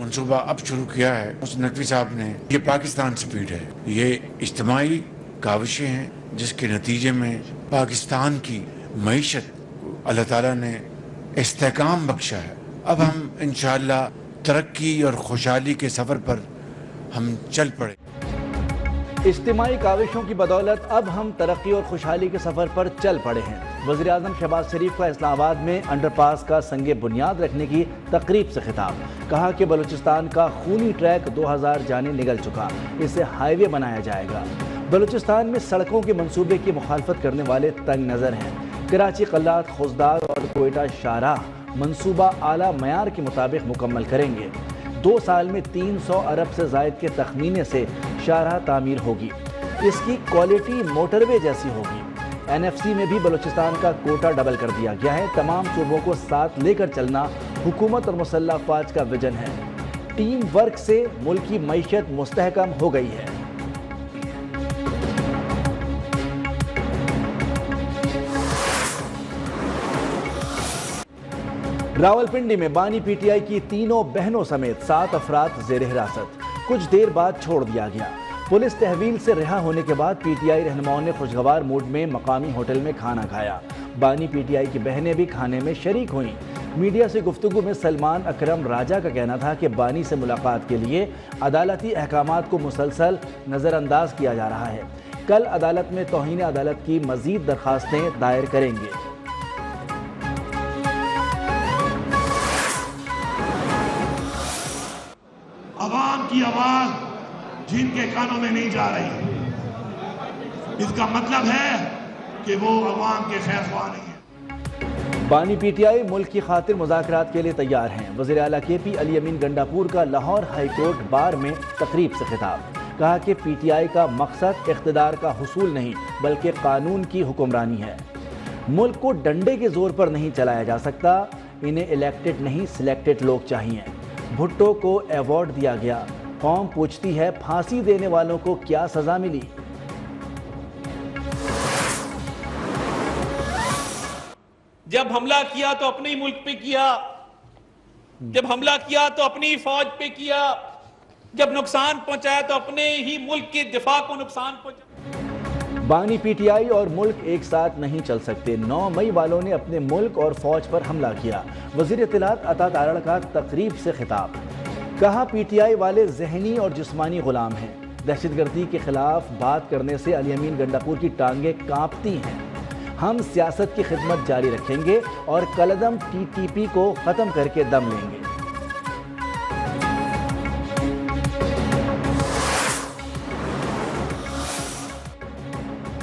منصوبہ اب شروع کیا ہے اس نقوی صاحب نے، یہ پاکستان سپیڈ ہے، یہ اجتماعی کاوشیں ہیں جس کے نتیجے میں پاکستان کی معیشت کو اللہ تعالیٰ نے استحکام بخشا ہے۔ اب ہم انشاءاللہ ترقی اور خوشحالی کے سفر پر ہم چل پڑے۔ اجتماعی کاوشوں کی بدولت اب ہم ترقی اور خوشحالی کے سفر پر چل پڑے ہیں۔ وزیر اعظم شہباز شریف کا اسلام آباد میں انڈر پاس کا سنگ بنیاد رکھنے کی تقریب سے خطاب، کہا کہ بلوچستان کا خونی ٹریک 2000 جانے نگل چکا، اسے ہائی وے بنایا جائے گا۔ بلوچستان میں سڑکوں کے منصوبے کی مخالفت کرنے والے تنگ نظر ہیں۔ کراچی قلات خوزدار اور کوئٹہ شاہراہ منصوبہ اعلیٰ معیار کے مطابق مکمل کریں گے۔ 2 سال میں 300 ارب سے زائد کے تخمینے سے شاہراہ تعمیر ہوگی، اس کی کوالٹی موٹر وے جیسی ہوگی۔ NFC میں بھی بلوچستان کا کوٹا ڈبل کر دیا گیا ہے۔ تمام صوبوں کو ساتھ لے کر چلنا حکومت اور مسلح افواج کا ویژن ہے۔ ٹیم ورک سے ملک کی معیشت مستحکم ہو گئی ہے۔ راولپنڈی میں بانی پی ٹی آئی کی 3 بہنوں سمیت 7 افراد زیر حراست، کچھ دیر بعد چھوڑ دیا گیا۔ پولیس تحویل سے رہا ہونے کے بعد پی ٹی آئی رہنماؤں نے خوشگوار موڈ میں مقامی ہوٹل میں کھانا کھایا۔ بانی پی ٹی آئی کی بہنیں بھی کھانے میں شریک ہوئیں۔ میڈیا سے گفتگو میں سلمان اکرم راجہ کا کہنا تھا کہ بانی سے ملاقات کے لیے عدالتی احکامات کو مسلسل نظر انداز کیا جا رہا ہے۔ کل عدالت میں توہین عدالت کی مزید درخواستیں دائر کریں گے۔ عوام کی آواز جن کے کانوں میں نہیں جا رہی، اس کا مطلب ہے کہ وہ عوام کے خیر خواہ نہیں ہیں۔ بانی پی ٹی آئی ملک کی خاطر مذاکرات کے لیے تیار ہیں۔ وزیر اعلیٰ کے پی علی امین گنڈاپور کا لاہور ہائی کورٹ بار میں تقریب سے خطاب، کہا کہ پی ٹی آئی کا مقصد اقتدار کا حصول نہیں بلکہ قانون کی حکمرانی ہے۔ ملک کو ڈنڈے کے زور پر نہیں چلایا جا سکتا، انہیں الیکٹڈ نہیں سلیکٹڈ لوگ چاہیے۔ بھٹو کو ایوارڈ دیا گیا، قوم پوچھتی ہے پھانسی دینے والوں کو کیا سزا ملی؟ جب حملہ کیا تو اپنے ہی ملک پہ کیا، جب حملہ کیا تو اپنی فوج پہ کیا، جب نقصان پہنچایا تو اپنے ہی ملک کے دفاع کو نقصان پہنچایا۔ بانی پی ٹی آئی اور ملک ایک ساتھ نہیں چل سکتے۔ 9 مئی والوں نے اپنے ملک اور فوج پر حملہ کیا۔ وزیر اطلاعات عطا تارڑ کا تقریب سے خطاب، کہا پی ٹی آئی والے ذہنی اور جسمانی غلام ہیں۔ دہشت گردی کے خلاف بات کرنے سے علی امین گنڈاپور کی ٹانگیں کانپتی ہیں۔ ہم سیاست کی خدمت جاری رکھیں گے اور کالعدم ٹی ٹی پی کو ختم کر کے دم لیں گے۔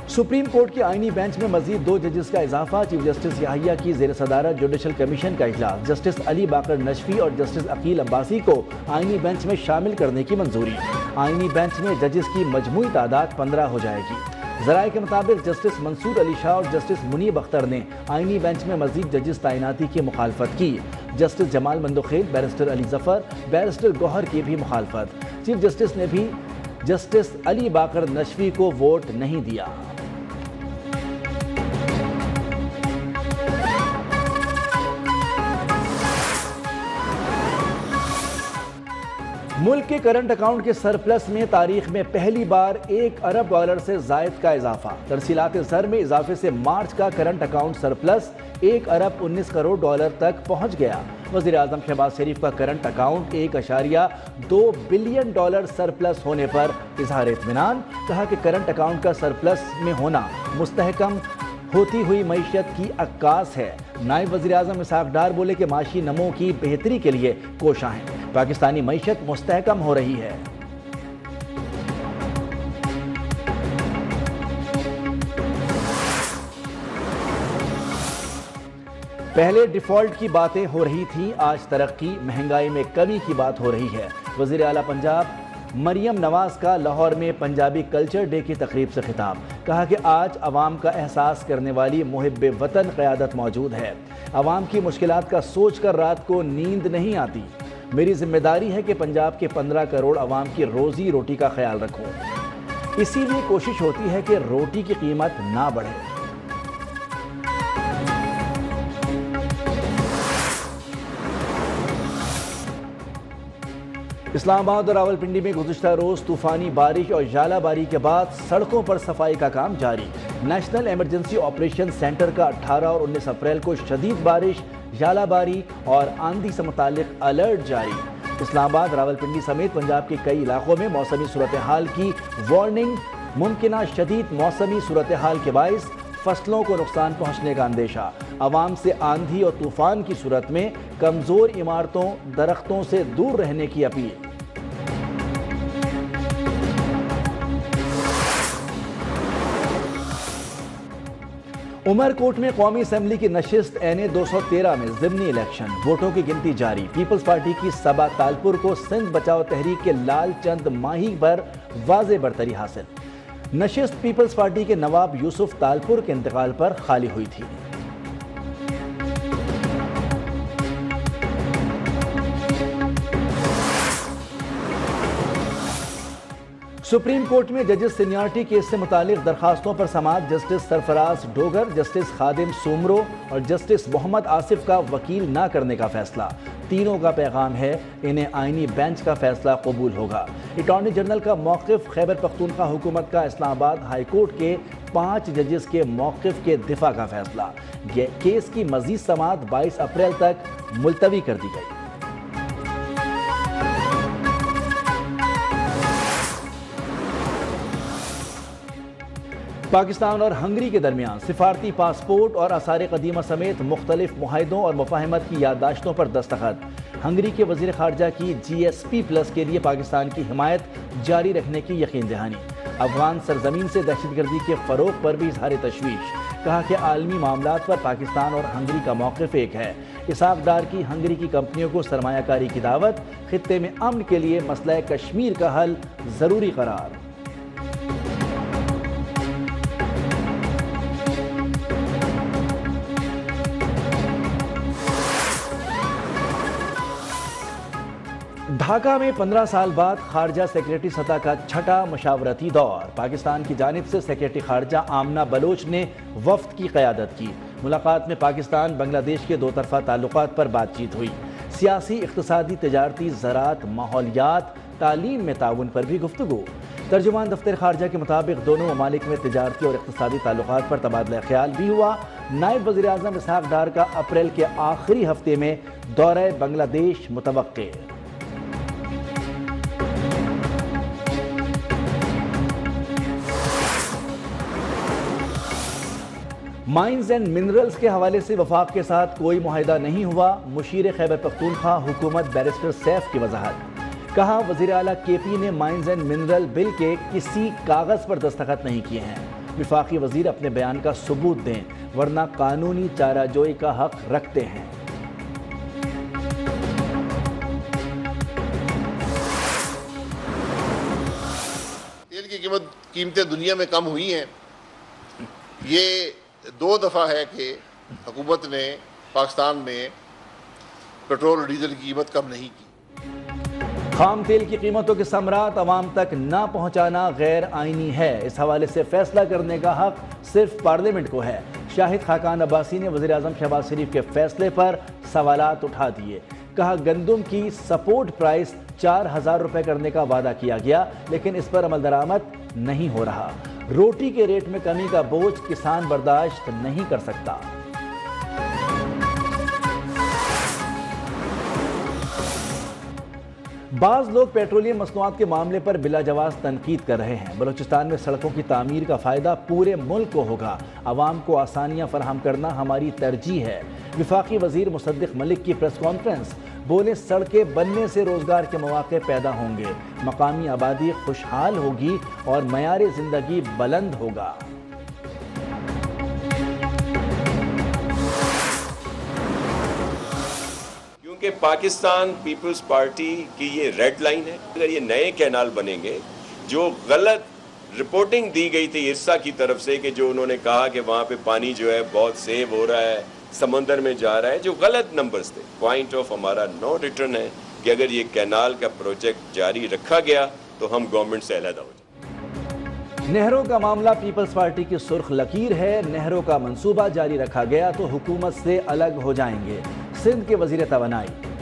سپریم کورٹ کے آئینی بینچ میں مزید 2 ججز کا اضافہ۔ چیف جسٹس یحییٰ کی زیر صدارت جوڈیشل کمیشن کا اجلاس، جسٹس علی باقر نشفی اور جسٹس عقیل عباسی کو آئینی بینچ میں شامل کرنے کی منظوری۔ آئینی بینچ میں ججز کی مجموعی تعداد 15 ہو جائے گی۔ ذرائع کے مطابق جسٹس منصور علی شاہ اور جسٹس منیب اختر نے آئینی بینچ میں مزید ججز تعیناتی کی مخالفت کی۔ جسٹس جمال مندوخیل، بیرسٹر علی ظفر، بیرسٹر گوہر کی بھی مخالفت۔ چیف جسٹس نے بھی جسٹس علی باقر نشفی کو ووٹ نہیں دیا۔ ملک کے کرنٹ اکاؤنٹ کے سرپلس میں تاریخ میں پہلی بار $1 ارب سے زائد کا اضافہ۔ ترسیلات زر میں اضافے سے مارچ کا کرنٹ اکاؤنٹ سرپلس $1 ارب 19 کروڑ تک پہنچ گیا۔ وزیر اعظم شہباز شریف کا کرنٹ اکاؤنٹ $1.2 بلین سرپلس ہونے پر اظہار اطمینان، کہا کہ کرنٹ اکاؤنٹ کا سرپلس میں ہونا مستحکم ہوتی ہوئی معیشت کی عکاس ہے۔ نائب وزیر اعظم اسحاق ڈار بولے کہ معاشی نمو کی بہتری کے لیے کوشاں ہیں، پاکستانی معیشت مستحکم ہو رہی ہے۔ پہلے ڈیفالٹ کی باتیں ہو رہی تھیں، آج ترقی مہنگائی میں کمی کی بات ہو رہی ہے۔ وزیر اعلیٰ پنجاب مریم نواز کا لاہور میں پنجابی کلچر ڈے کی تقریب سے خطاب، کہا کہ آج عوام کا احساس کرنے والی محب وطن قیادت موجود ہے۔ عوام کی مشکلات کا سوچ کر رات کو نیند نہیں آتی۔ میری ذمہ داری ہے کہ پنجاب کے 15 کروڑ عوام کی روزی روٹی کا خیال رکھوں، اسی لیے کوشش ہوتی ہے کہ روٹی کی قیمت نہ بڑھے۔ اسلام آباد اور راولپنڈی میں گزشتہ روز طوفانی بارش اور ژالہ باری کے بعد سڑکوں پر صفائی کا کام جاری۔ نیشنل ایمرجنسی آپریشن سینٹر کا 18 اور 19 اپریل کو شدید بارش، ژالہ باری اور آندھی سے متعلق الرٹ جاری۔ اسلام آباد، راولپنڈی سمیت پنجاب کے کئی علاقوں میں موسمی صورتحال کی وارننگ۔ ممکنہ شدید موسمی صورتحال کے باعث فصلوں کو نقصان پہنچنے کا اندیشہ۔ عوام سے آندھی اور طوفان کی صورت میں کمزور عمارتوں، درختوں سے دور رہنے کی اپیل۔ عمرکوٹ میں قومی اسمبلی کی نشست این 213 میں ضمنی الیکشن، ووٹوں کی گنتی جاری۔ پیپلز پارٹی کی صبا تالپور کو سندھ بچاؤ تحریک کے لال چند ماہی پر واضح برتری حاصل۔ نشست پیپلز پارٹی کے نواب یوسف تالپور کے انتقال پر خالی ہوئی تھی۔ سپریم کورٹ میں ججز سینیارٹی کیس سے متعلق درخواستوں پر سماعت۔ جسٹس سرفراز ڈوگر، جسٹس خادم سومرو اور جسٹس محمد آصف کا وکیل نہ کرنے کا فیصلہ۔ تینوں کا پیغام ہے انہیں آئینی بینچ کا فیصلہ قبول ہوگا۔ اٹارنی جنرل کا موقف، خیبر پختونخوا حکومت کا اسلام آباد ہائی کورٹ کے 5 ججز کے موقف کے دفاع کا فیصلہ۔ یہ کیس کی مزید سماعت 22 اپریل تک ملتوی کر دی گئی۔ پاکستان اور ہنگری کے درمیان سفارتی پاسپورٹ اور آثار قدیمہ سمیت مختلف معاہدوں اور مفاہمت کی یادداشتوں پر دستخط۔ ہنگری کے وزیر خارجہ کی GSP+ کے لیے پاکستان کی حمایت جاری رکھنے کی یقین دہانی۔ افغان سرزمین سے دہشت گردی کے فروغ پر بھی اظہار تشویش۔ کہا کہ عالمی معاملات پر پاکستان اور ہنگری کا موقف ایک ہے۔ اسحاق ڈار کی ہنگری کی کمپنیوں کو سرمایہ کاری کی دعوت۔ خطے میں امن کے لیے مسئلہ کشمیر کا حل ضروری قرار۔ ڈھاکہ میں 15 سال بعد خارجہ سیکریٹری سطح کا چھٹا مشاورتی دور۔ پاکستان کی جانب سے سیکریٹری خارجہ آمنہ بلوچ نے وفد کی قیادت کی۔ ملاقات میں پاکستان بنگلہ دیش کے 2 طرفہ تعلقات پر بات چیت ہوئی۔ سیاسی، اقتصادی، تجارتی، زراعت، ماحولیات، تعلیم میں تعاون پر بھی گفتگو۔ ترجمان دفتر خارجہ کے مطابق دونوں ممالک میں تجارتی اور اقتصادی تعلقات پر تبادلہ خیال بھی ہوا۔ نائب وزیر اعظم اسحاق ڈار کا اپریل کے آخری ہفتے میں دورہ بنگلہ دیش متوقع۔ مائنز اینڈ منرلز کے حوالے سے وفاق کے ساتھ کوئی معاہدہ نہیں ہوا۔ مشیر خیبر پختونخوا حکومت بیرسٹر سیف کی وضاحت۔ کہا وزیر اعلیٰ KP نے مائنز اینڈ منرل بل کے کسی کاغذ پر دستخط نہیں کیے ہیں۔ وفاقی وزیر اپنے بیان کا ثبوت دیں ورنہ قانونی چارہ جوئی کا حق رکھتے ہیں۔ تیل کی قیمتیں دنیا میں کم ہوئی ہیں۔ یہ 2 دفعہ ہے کہ حکومت نے پاکستان میں پیٹرول اور ڈیزل کی قیمت کم نہیں کی۔ خام تیل کی قیمتوں کے ثمرات عوام تک نہ پہنچانا غیر آئینی ہے۔ اس حوالے سے فیصلہ کرنے کا حق صرف پارلیمنٹ کو ہے۔ شاہد خاقان عباسی نے وزیر اعظم شہباز شریف کے فیصلے پر سوالات اٹھا دیے۔ کہا گندم کی سپورٹ پرائس 4000 روپے کرنے کا وعدہ کیا گیا لیکن اس پر عمل درآمد نہیں ہو رہا۔ روٹی کے ریٹ میں کمی کا بوجھ کسان برداشت نہیں کر سکتا۔ بعض لوگ پیٹرولیم مصنوعات کے معاملے پر بلا جواز تنقید کر رہے ہیں۔ بلوچستان میں سڑکوں کی تعمیر کا فائدہ پورے ملک کو ہوگا۔ عوام کو آسانیاں فراہم کرنا ہماری ترجیح ہے۔ وفاقی وزیر مصدق ملک کی پریس کانفرنس۔ بولے سڑکیں بننے سے روزگار کے مواقع پیدا ہوں گے، مقامی آبادی خوشحال ہوگی اور معیار زندگی بلند ہوگا۔ کیونکہ پاکستان پیپلز پارٹی کی یہ ریڈ لائن ہے۔ اگر یہ نئے کینال بنیں گے، جو غلط رپورٹنگ دی گئی تھی ارسا کی طرف سے کہ جو انہوں نے کہا کہ وہاں پہ پانی جو ہے بہت سیو ہو رہا ہے، سمندر میں جا رہا ہے، جو غلط نمبرز تھے۔ پوائنٹ آف ہمارا نو ریٹرن ہے کہ اگر یہ کینال کا پروجیکٹ جاری رکھا گیا تو ہم گورنمنٹ سے علیحدہ ہو جائیں۔ نہروں کا معاملہ پیپلز پارٹی کی سرخ لکیر ہے۔ نہروں کا منصوبہ جاری رکھا گیا تو حکومت سے الگ ہو جائیں گے۔ سندھ کے وزیر توانائی